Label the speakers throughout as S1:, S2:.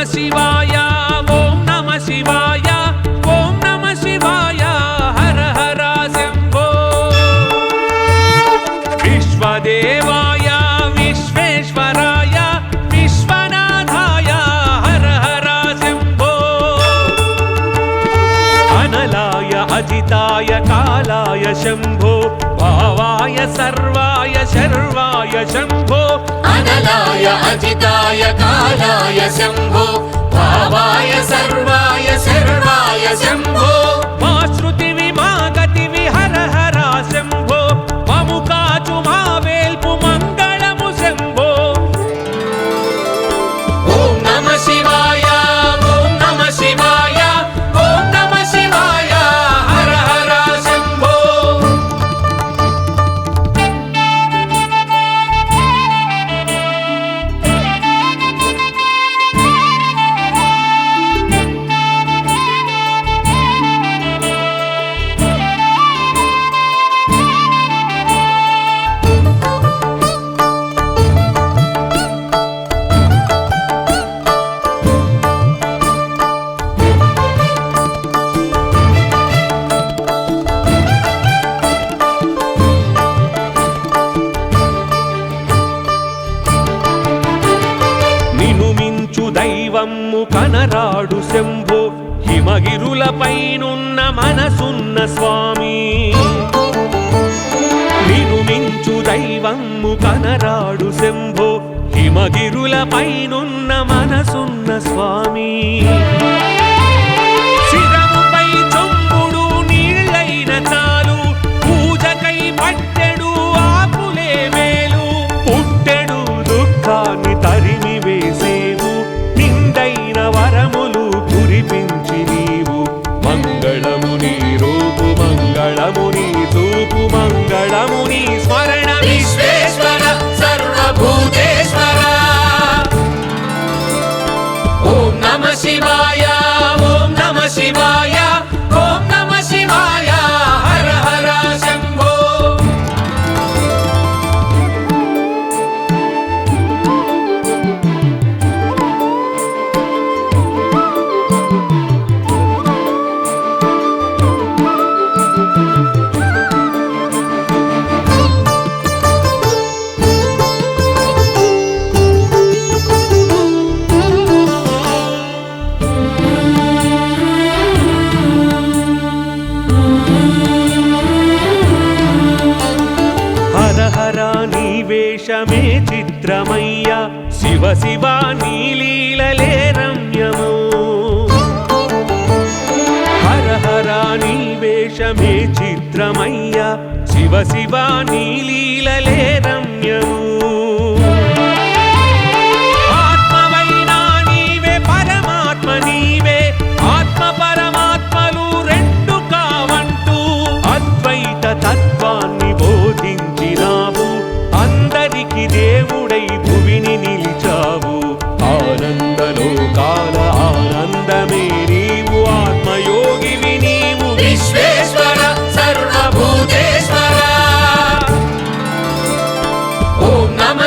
S1: శివాయ ఓం నమ శివాయ ఓం నమ శివాయ హర హర శంభో విశ్వదేవాయ విశ్వేశ్వరాయ విశ్వనాథాయ హర హర శంభో అనలాయ అజితాయ కాలాయ శంభో భావాయ సర్వాయ శర్వాయ శంభో
S2: అనలాయ అజితాయ కాలాయ శంభో భావాయ సర్వాయ శర్వాయ శంభో
S1: మా శృతివి మా గతివి హర హర శంభో మము కాచు మా వేల్పు మంగళము శంభో
S2: ఓం నమ శివాయ ఓం నమ శివాయ ఓం నమ శివాయ హర హర శంభో
S1: దైవమ్ము కనరాడు శంభో హిమగిరులపైనున్న మనసున్న స్వామి నిను మించు దైవమ్ము కనరాడు శంభో హిమగిరులపైనున్న మనసున్న స్వామి శిరముపై చొంబుడు నీళ్ళైన చాలు పూజకై పట్టెడు ఆపులే మేలు పుట్టెడు దుఃఖాన్ని తరిమి వేసేవు నిండైన వరములు కురిపించి నీవు మంగళము నీ రూపు మంగళము నీ చూపు మంగళము నీ స్మరణ
S2: విశ్వేశ్వర సర్వభూతేశ్వర ఓం నమ శివాయ ఓం నమ శివాయ ఓం నమ శివాయ హర హర శంభో
S1: వేషమే చిత్రమయ్య శివ శివ నీలీలలే రమ్యము హర హర నీ వేషమే చిత్రమయ్య శివ శివ నీలీలలే రమ్యము ఆత్మవైనా నీవే పరమాత్మ నీవే ఆత్మ పరమాత్మలు రెండు కావంటూ అద్వైత తత్వాన్ని బోధించినావు అందరికి దేవుడై భువిని నిలిచావు ఆనందలోకాల ఆనందమే నీవు ఆత్మయోగివి నీవు
S2: విశ్వేశ్వర సర్వభూతేశ్వర ఓం నమ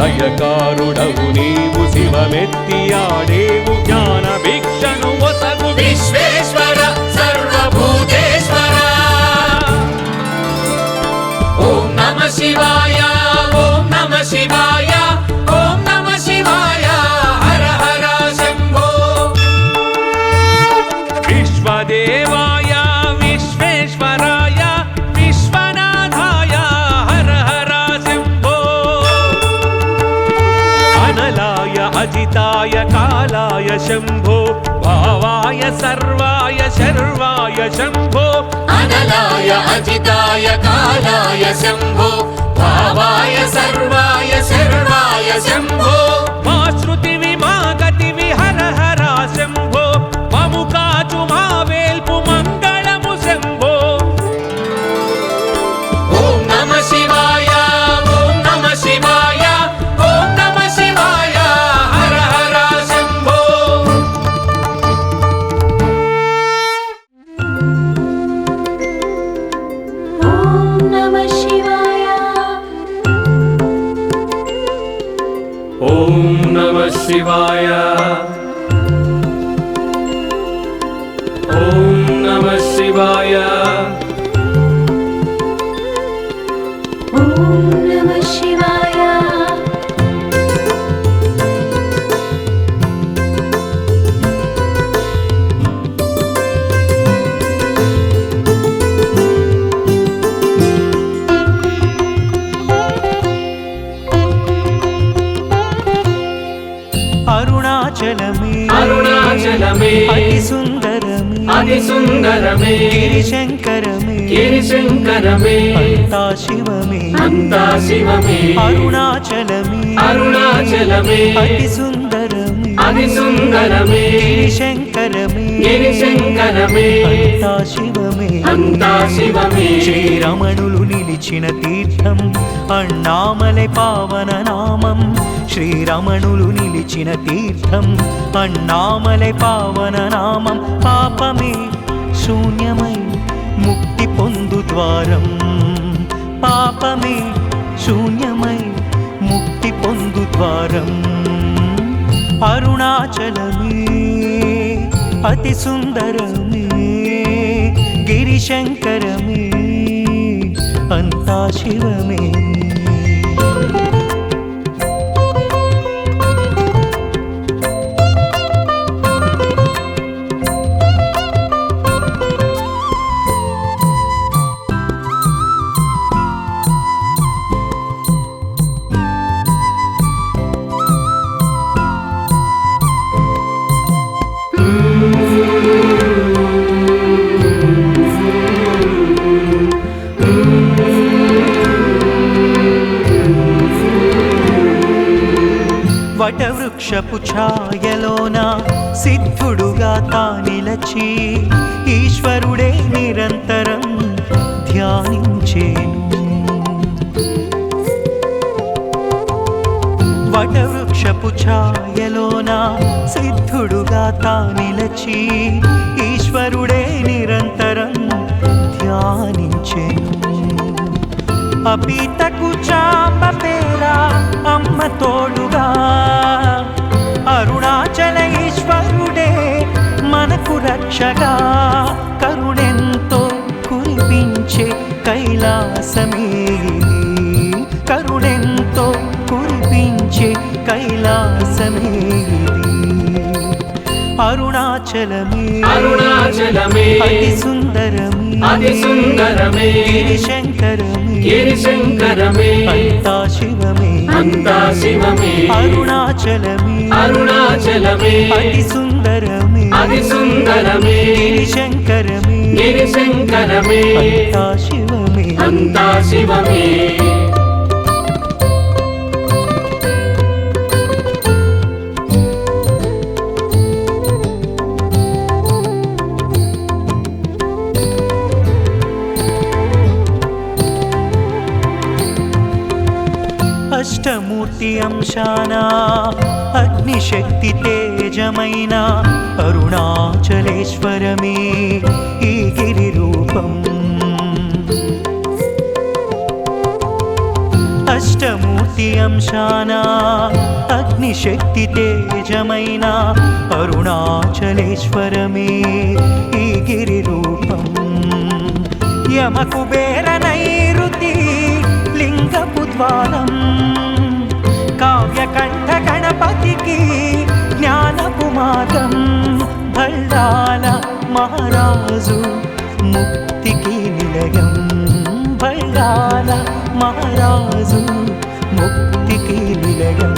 S1: లయకారుడవు నీవు శివమెత్తి ఆడేవు జ్ఞాన భిక్షను ఒసగు
S2: విశ్వేశ్వర సర్వభూతేశ్వర ఓం నమః శివాయ ఓం నమః శివాయ ఓం నమః శివాయ హర హర శంభో
S1: విశ్వదేవాయ విశ్వేశ్వరాయ విశ్వనాథాయ హర హర శంభో అనలాయ అజితాయ కాలాయ శంభో భావాయ సర్వాయ శర్వాయ శంభో
S2: అనలాయ అజితాయ కాలాయ శంభో భావాయ సర్వాయ శర్వాయ శంభో
S1: మా శృతివి మా గతివి హర హర శంభో మము కాచు మా వేల్పు మంగళము శంభో
S2: ఓం నమః శివాయ ఓం నమః శివాయ ఓం నమః శివాయ హర హర శంభో
S3: ఓం నమః శివాయ
S2: ఓం నమః శివాయ ఓం నమః శివాయ
S3: ఓం నమః శివాయ
S1: అరుణాచలమే
S2: అరుణాచలమే
S1: అతి సుందరమే
S2: అతి సుందరమే
S1: గిరిశంకరమే
S2: గిరిశంకరమే
S1: అంతా శివమే
S2: అంతా శివమే
S1: అరుణాచలమే
S2: అరుణాచలమే
S1: అతి సుందరమే
S2: అతి సుందరమే
S1: గిరిశంకరమే
S2: గిరిశంకరమే
S1: అంతా శివమే
S2: అంతా శివమే
S1: శ్రీరమణులు నిలిచిన తీర్థం అన్నామలై పావన నామం శ్రీరమణులు నిలిచిన తీర్థం అన్నామలై పావన నామం పాపమే శూన్యమై ముక్తి పొందు ద్వారం పాపమే శూన్యమై ముక్తి పొందు ద్వారం అరుణాచలమే అతి సుందరమే గిరిశంకరమే అంతా శివమే వటవృక్షపు ఛాయలోన సిద్ధుడుగా తానిలచి ఈశ్వరుడే నిరంతరం ధ్యానించేను వటవృక్షపు ఛాయలోన సిద్ధుడుగా తానిలచి ఈశ్వరుడే నిరంతరం ధ్యానించేను అపీతకు చాప పేరా అమ్మ తోడుగా అరుణాచల ఈశ్వరుడే మనకు రక్షగా కరుణెంతో కురిపించే కైలాసమే ఇది కరుణెంతో కురిపించే కైలాసమే ఇది అరుణాచలమే
S2: అరుణాచలమే
S1: అతి సుందరమే
S2: అతి సుందరమే
S1: గిరిశంకరమే
S2: గిరిశంకరమే
S1: అంతా శివమే
S2: అంతా శివమే
S1: అరుణాచలమే
S2: అరుణాచలమే
S1: అతి సుందరమే
S2: అతి సుందరమే
S1: గిరిశంకరమే
S2: గిరిశంకరమే
S1: అంతా శివమే
S2: అంతా శివమే
S1: అష్టమూర్తి అంశాన అగ్నిశక్తి తేజమైన అరుణాచలేశ్వరమే ఈ గిరి రూపం అష్టమూర్తి
S4: శక్తి అంశాన అగ్నిశక్తి తేజమైన అరుణాచలేశ్వరమే ఈ గిరి రూపం. యమకుబేర నైరుతి లింగపు ద్వారం, కావ్యకంఠ గణపతికి జ్ఞానపు మార్గం. భల్లాల మహారాజు ముక్తికి నిలయం, భల్లాల మహారాజు ముక్తికి నిలయం.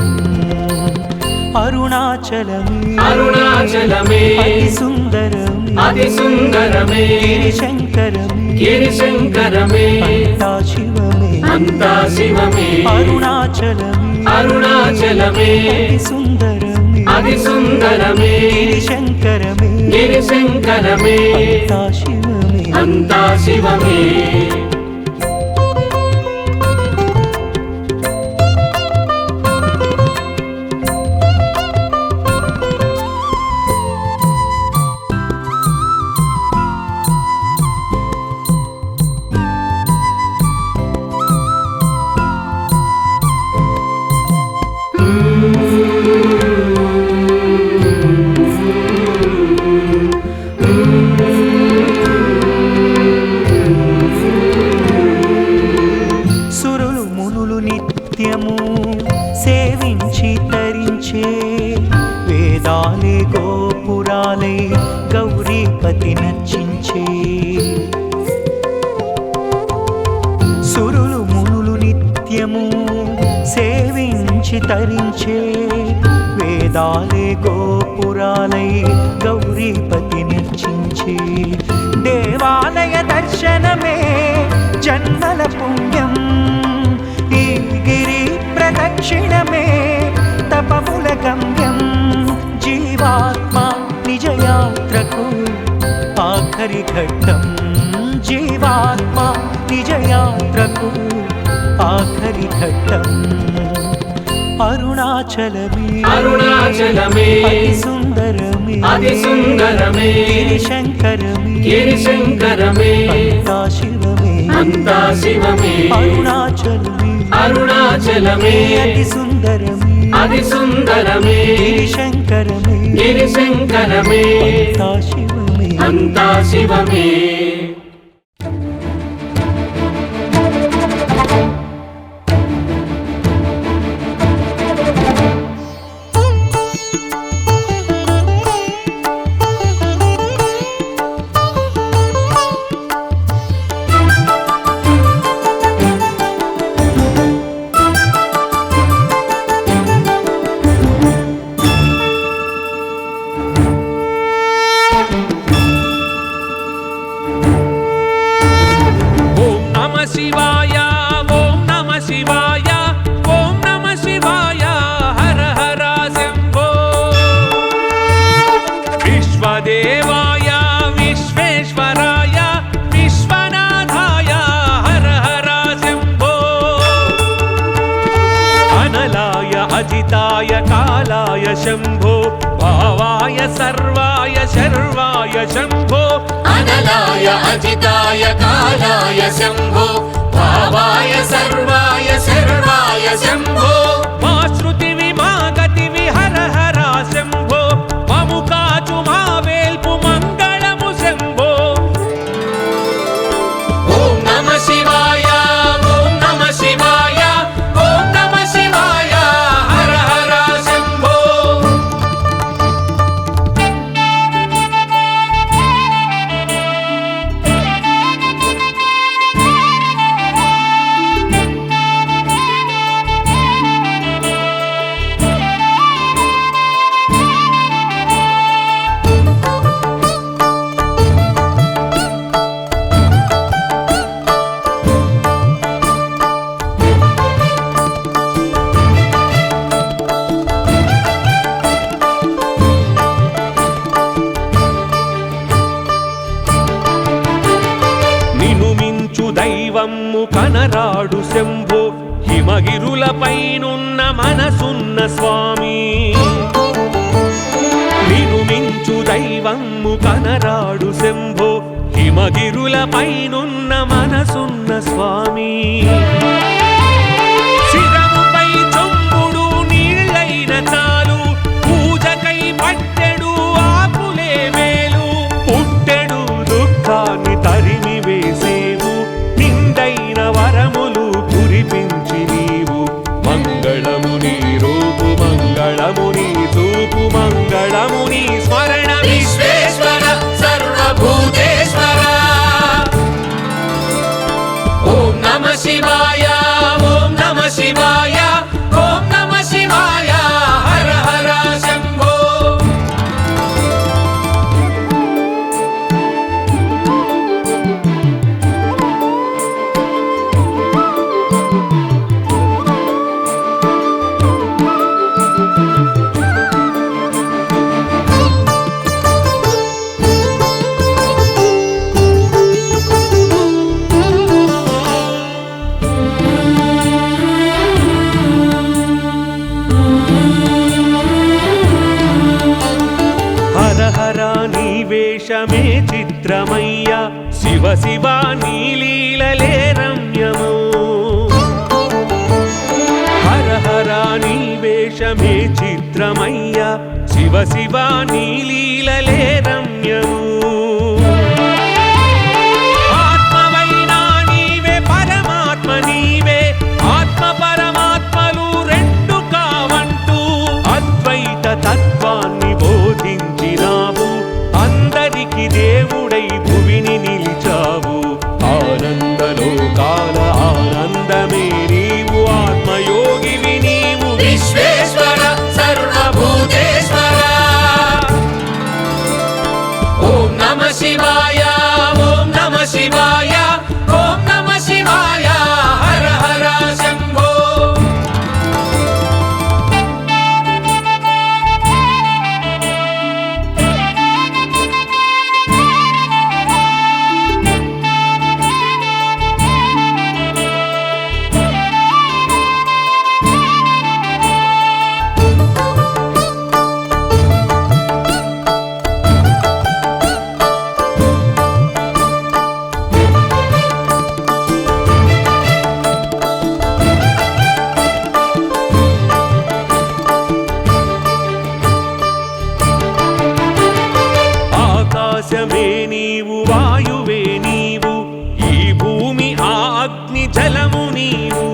S4: అరుణాచలమే
S2: అరుణాచలమే
S4: అతి సుందరమే
S2: అతి సుందరమే
S4: గిరిశంకరమే
S2: గిరిశంకరమే
S4: అంతా శివమే
S2: అంతా శివమే
S4: అరుణాచలమే
S2: అరుణాచలమే
S4: అతి సుందరమే
S2: అతి సుందరమే
S4: గిరిశంకరమే
S2: గిరిశంకరమే
S4: అంతా శివమే
S2: అంతా శివమే.
S4: సురులు మునులు నిత్యము సేవించి తరించే వేదాలే గోపురాలై గౌరీపతి నర్చించే. సురులు మునులు నిత్యము సేవించి తరించే వేదాలే గోపురాలై గౌరీపతి నర్చించే. దేవాలయ దర్శనమే జన్మల పుణ్యం, ఈ గిరి ప్రదక్షిణమే తపముల గమ్యం. జీవాత్మ నిజయాత్రకు ఆఖరి ఘట్టం, జీవాత్మ నిజయాత్రకు ఆఖరి ఘట్టం. అరుణాచలమే
S2: అరుణాచలమే
S4: అతి సుందరమే
S2: అతి సుందరమే
S4: గిరిశంకరమే
S2: గిరిశంకరమే
S4: అంతా శివమే
S2: అంతా శివమే.
S4: అరుణాచలమే
S2: అరుణాచలమే
S4: అతి సుందరమే
S2: అతి సుందరమే
S4: గిరిశంకరమే
S2: గిరిశంకరమే
S4: అంతా శివమే
S2: అంతా శివమే.
S1: ఓం నమ శివాయ ఓం నమ శివాయ ఓం నమ శివాయ హర హర శంభో. విశ్వదేవాయ విశ్వేశ్వరాయ విశ్వనాథాయ హర హర శంభో. అనలాయ అజితాయ కాలాయ శంభో, భావాయ సర్వాయ శర్వాయ శంభో.
S2: అనలాయ అజితాయ కాలాయ శంభో, భావాయ సర్వాయ సర్వాయ శంభో.
S1: మా శృతివి మా గతివి హర హర శంభో, మము కాచు మా వేల్పు మంగళము శంభో.
S2: ఓం నమ శివాయ ఓం నమ శివాయ ఓం నమ శివాయ హర హర శంభో.
S1: నిను మించు దైవమ్ము కనరాడు శంభో, హిమగిరులపైనున్న మనసున్న స్వామి. నిను మించు దైవమ్ము కనరాడు శంభో, హిమగిరులపైనున్న మనసున్న స్వామి. శిరముపై వేషమే చిత్రమయ్యా శివ శివ నీలీలలే రమ్యము హర హర నీ వేషమే చిత్రమయ్యా శివ శివ నీలీలలే రమ్యము ఆత్మవైనా నీవే పరమాత్మ నీవే ఆత్మ పరమాత్మలు రెండు కావంటూ అద్వైత తత్వాన్ని బోధించినావు అందరికి దేవుడై భువిని నిలిచావు ఆనందలోకాల ఆనందమే నీవు ఆత్మయోగివి నీవు
S2: విశ్వేశ్వర సర్వభూతేశ్వర ఓం నమః శివాయ ఓం నమః శివాయ ఓం నమః శివాయ హర హర శంభో
S1: ఆకాశమే నీవు వాయువే నీవు ఈ భూమి ఆ అగ్ని జలము నీవు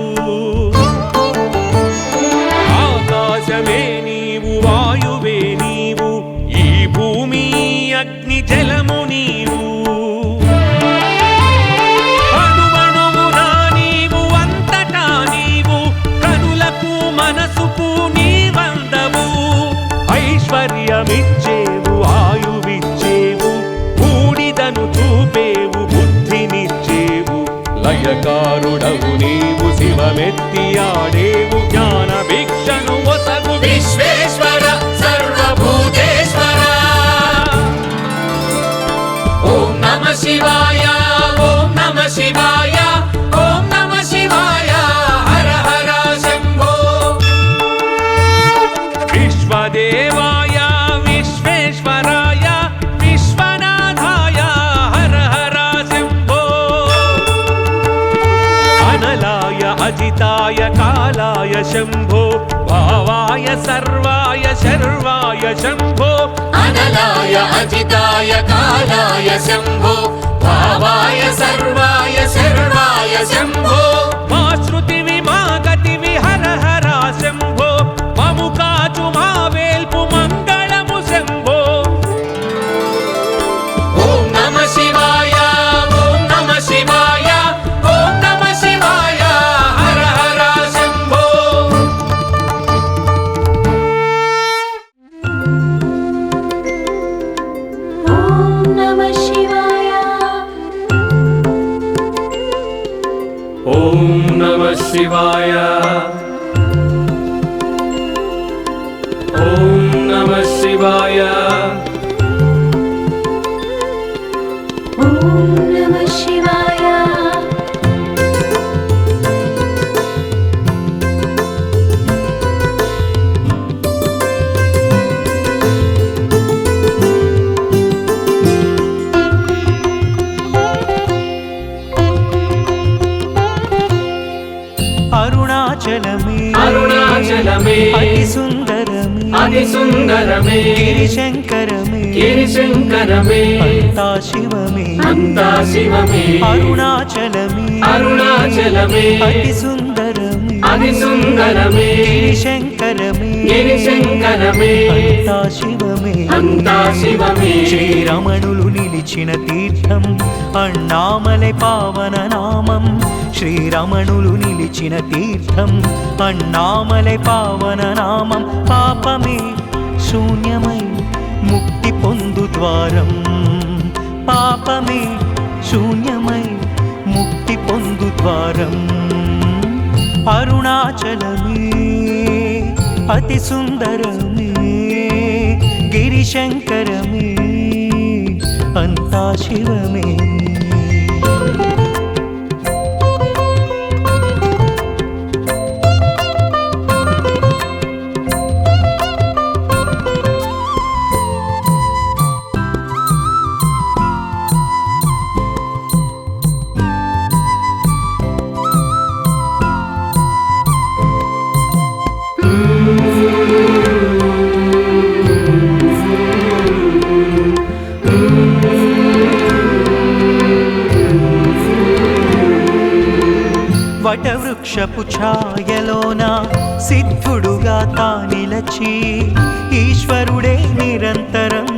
S1: ఆకాశమే నీవు వాయువే నీవు ఈ భూమి అగ్ని జలము నీవు అణువణువునా నీవు అంతటా నీవు కనులకు మనసుకు నీవందవు ఐశ్వర్యమిచ్చేవు ఆయువిచ్చేవు బూడిదను చూపేవు బుద్ధినిచ్చేవు లయకారుడవు నీవు శివమెత్తి ఆడేవు జ్ఞాన భిక్షను ఒసగు
S2: విశ్వేశ్వర సర్వభూతేశ్వర ఓం నమః శివాయ ఓం నమః శివాయ ఓం నమః శివాయ హర హర శంభో
S1: విశ్వదేవాయ విశ్వేశ్వరాయ విశ్వనాథాయ హర హర శంభో అనలాయ అజితాయ కాలాయ శంభో భావాయ సర్వాయ శర్వాయ శంభో
S2: అనలాయ అజితాయ కాలాయ శంభో భావాయ సర్వాయ శర్వాయ శంభో
S1: మా శృతివి మా గతివి హర హర శంభో మము కాచు మా వేల్పు మంగళము శంభో
S2: ఓం నమః శివాయ ఓం నమః శివాయ ఓం నమః శివాయ హర హర శంభో
S3: ॐ नमः शिवाय
S2: ఓం నమః శివాయ ఓం నమః శివాయ
S3: ॐ नमः शिवाय
S4: అరుణాచలమే
S2: అరుణాచలమే
S4: అతి సుందరమే
S2: అతి సుందరమే
S4: గిరిశంకరమే
S2: గిరిశంకరమే
S4: అంతా శివమే
S2: అంతా శివమే
S4: అరుణాచలమే
S2: అరుణాచలమే
S4: అతి సుందరమే
S2: అతి సుందరమే
S4: గిరిశంకరమే
S2: గిరిశంకరమే
S4: అంతా శివమే
S2: అంతా శివమే
S4: శ్రీరమణులు నిలిచిన తీర్థం అన్నామలై పావన నామం శ్రీరమణులు నిలిచిన తీర్థం అన్నామలై పావన నామం పాపమే శూన్యమై ముక్తి పొందు ద్వారం పాపమే శూన్యమై ముక్తి పొందు ద్వారం అరుణాచలమే అతి సుందరమే గిరిశంకరమే అంతా శివమే వటవృక్షపు ఛాయలోన సిద్ధుడుగా తానిలచి ఈశ్వరుడే నిరంతరం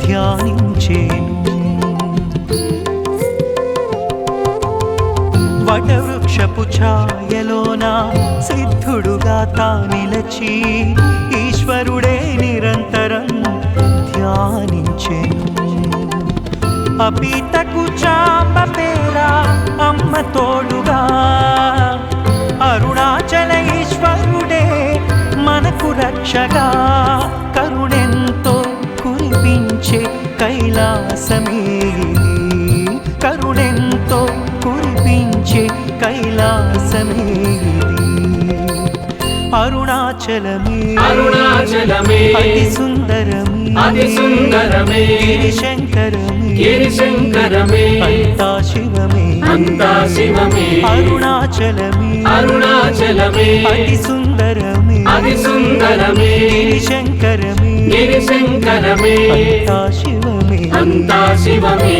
S4: ధ్యానించేను. వటవృక్షపు ఛాయలోన సిద్ధుడుగా తానిలచి ఈశ్వరుడే నిరంతరం ధ్యానించెను. అపీతకు చాంబ పేరా అమ్మ తోడుగా అరుణాచల ఈశ్వరుడే మనకు రక్షగా కరుణెంతో కురిపించే కైలాసమే ఇది. కరుణెంతో కురిపించే కైలాసమే ఇది. అరుణాచలమే
S2: అరుణాచలమే
S4: అతి సుందరమే
S2: అతి సుందరమే
S4: గిరిశంకరమే
S2: గిరిశంకరమే
S4: అంతా శివమే
S2: అంతా శివమే
S4: అరుణాచలమే
S2: అరుణాచలమే
S4: అతి సుందరమే
S2: అతి సుందరమే
S4: గిరిశంకరమే
S2: గిరిశంకరమే
S4: అంతా శివమే
S2: అంతా శివమే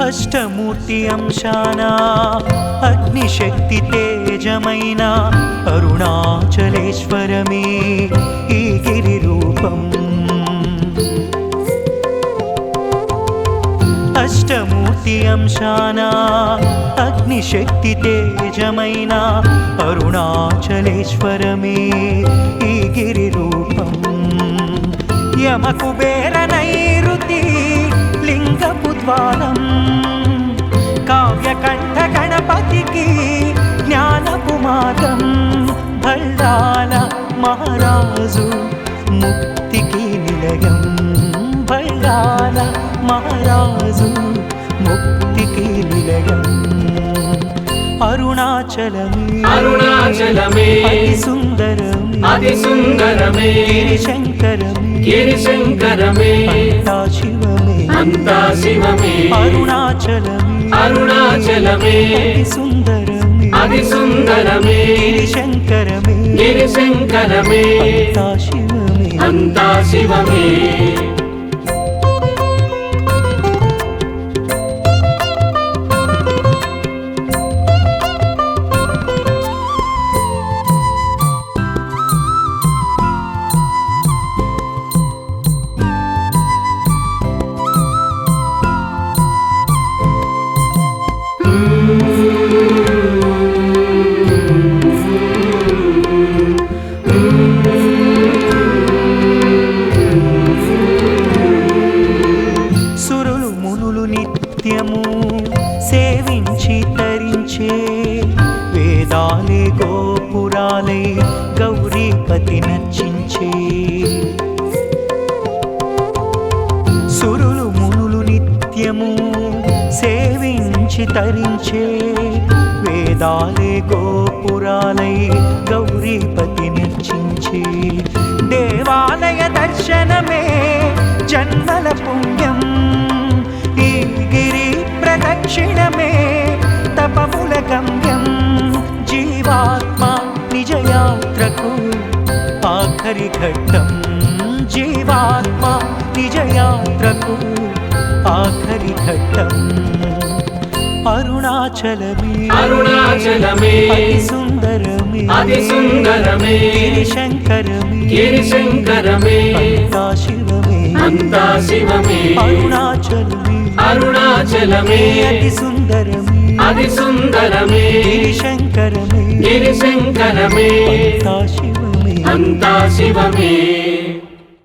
S4: అష్టమూర్తి అంశాన అగ్నిశక్తి తేజమైన అరుణాచలేశ్వరమే ఈ గిరి రూపం. అష్టమూర్తి అంశాన అగ్నిశక్తి తేజమైన అరుణాచలేశ్వరమే ఈ గిరి రూపం. యమకుబేర నైరుతి లింగపు ద్వారం కావ్యకంఠ గణపతికి జ్ఞానపు మార్గం. భల్లాల మహారాజు ముక్తికి నిలయం. భల్లాల మహారాజు ముక్తికి నిలయం. అరుణాచలమే
S2: అరుణాచలమే
S4: అతి సుందరమే
S2: అతి సుందరమే
S4: గిరిశంకరమే
S2: గిరిశంకరమే
S4: అంతా శివమే
S2: అంతా శివమే
S4: అరుణాచలమే
S2: అరుణాచలమే
S4: అతి సుందరమే
S2: అతి సుందరమే
S4: గిరిశంకరమే
S2: గిరిశంకరమే
S4: అంతా శివమే
S2: అంతా శివమే
S4: సురులు మునులు నిత్యము సేవించి తరించే వేదాలే గోపురాలై గౌరీపతి నర్చించే. సురులు మునులు నిత్యము సేవించి తరించే వేదాలే గోపురాలై గౌరీపతి నర్చించే. దేవాలయ దర్శనమే జన్మల పుణ్యం. ఈ గిరి ప్రదక్షిణమే తపముల గమ్యం. జీవాత్మ నిజయాత్రకు ఆఖరి ఘట్టం. జీవాత్మ నిజయాత్రకు ఆఖరి ఘట్టం. అరుణాచలమే
S2: అరుణాచలమే
S4: అతి సుందరమే
S2: అతి సుందరమే
S4: గిరిశంకరమే
S2: గిరిశంకరమే
S4: అంతా శివమే
S2: అంతా శివమే
S4: అరుణాచలమే
S2: అరుణాచలమే
S4: అతి సుందరమే
S2: అతి సుందరమే
S4: గిరిశంకరమే
S2: గిరిశంకరమే
S4: అంతా శివమే
S2: అంతా శివమే